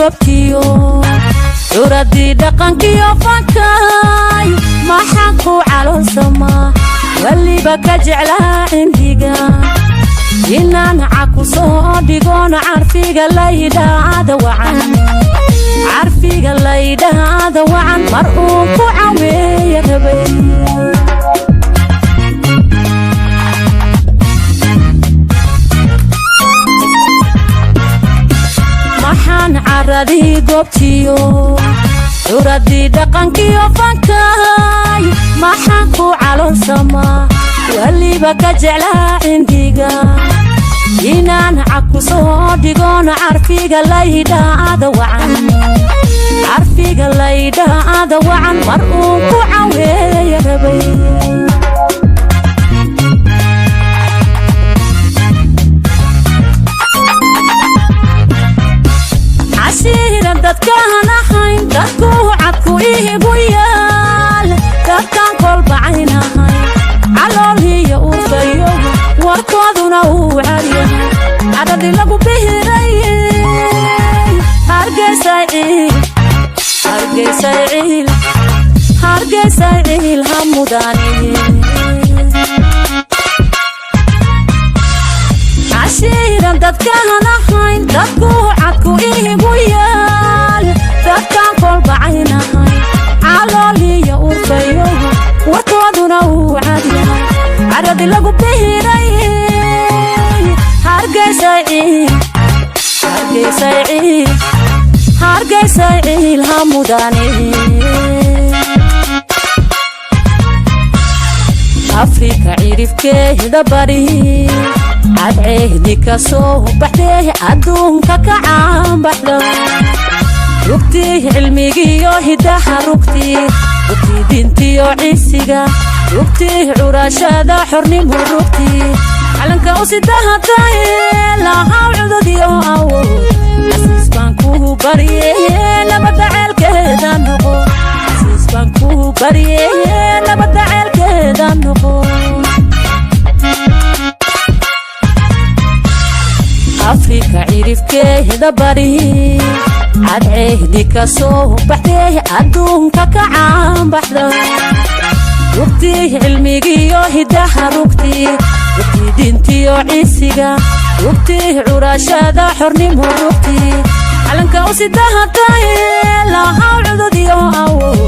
gobtiyo uradii dhaqankiyo fankay maxaan ku caloosama waliba ka jeclaa indiga inaan caku soo dhigoona carfiga laydhaada wacan mar uu ku caweeya rabay maxaan caradii gobtiyo uradii dhaqankiyo fankay maxaan ku caloosama waliba ka jeclaa indiga inaan caku soo dhigoona carfiga laydhaada wacan mar uu ku caweeya rabay cashiira dadkaan ahayn dadku cadku ihigu yaal dadkaan kolbacaynahay caloolhiyo urfayo warkooduna uu caryahay cadhadhi lagu bihirayey hargeysay ciil ha mudaaniye cashiiran dadkaan ahayn dadku cadku ihigu yaal dadkaan kolbacaynahay caloolhiyo urfayo warkooduna uu caryahay cadhadhi lagu bihirayey hargeysay ciil ha mudaaniye afrika cirifkeeda bari cadceehdi ka soo baxdee adduunka ka caanbaxda rugtii cilmigiyo hidaha rugtii dintiyo ciisiga rugtii curashada xornimo rugtii calanka u sidahataye lahaw cududyo awood casiis baan kuu barye nabadda ceelkeeda noqo casiis baan kuu barye nabadda ceelkeeda noqo afrika cirifkeeda bari cadceehdi ka soo baxdee adduunka ka caanbaxda rugtii cilmigiyo hidaha rugtii dintiyo ciisiga rugtii curashada xornimo rugtii calanka u sidahataye lahaw cududyo awood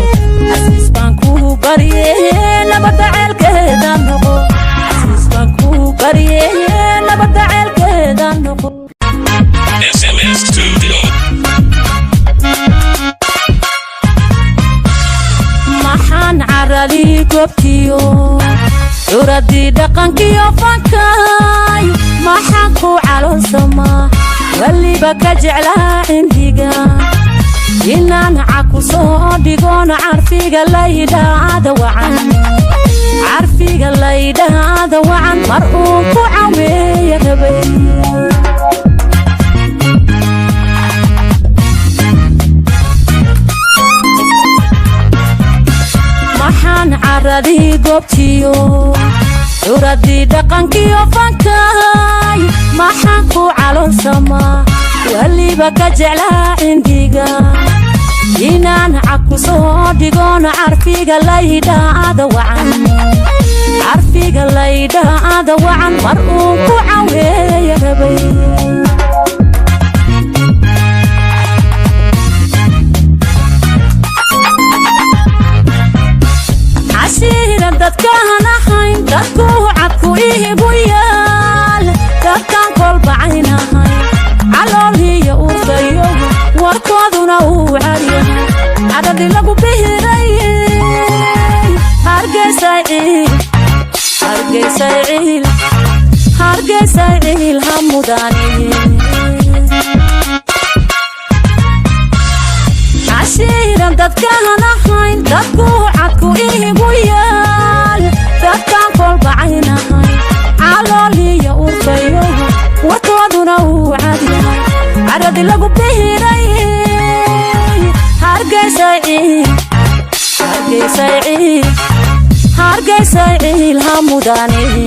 casiis baan kuu barye nabadda ceelkeeda noqo casiis baan kuu barye nabadda ceelkeeda noqo SMS Studio maxaan caradii gobtiyo uradii dhaqankiyo fankay maxaan ku caloosama waliba ka jeclaa indiga inaan caku soo dhigoona carfiga laydhaada wacan mar uu ku caweeya rabay maxaan caradii gobtiyo uradii dhaqankiyo fankay maxaan ku caloosama waliba ka jeclaa indiga inaan caku soo dhigoona carfiga laydhaada wacan mar uu ku caweeya rabay cashiiran dadkaan ahayn dadku cadku ihigu yaal dadkaan kolbacaynahay caloolhiyo urfayo warkooduna uu caryahay cadhadhi lagu bihirayey hargeysay ciil ha mudaaniye cashiiran dadkaan ahayn dadku cadku ihigu yaal dadkaan kolbacaynahay caloolhiyo urfayo warkooduna uu caryahay cadhadhi lagu bihirayey hargeysay ciil ha mudaaniye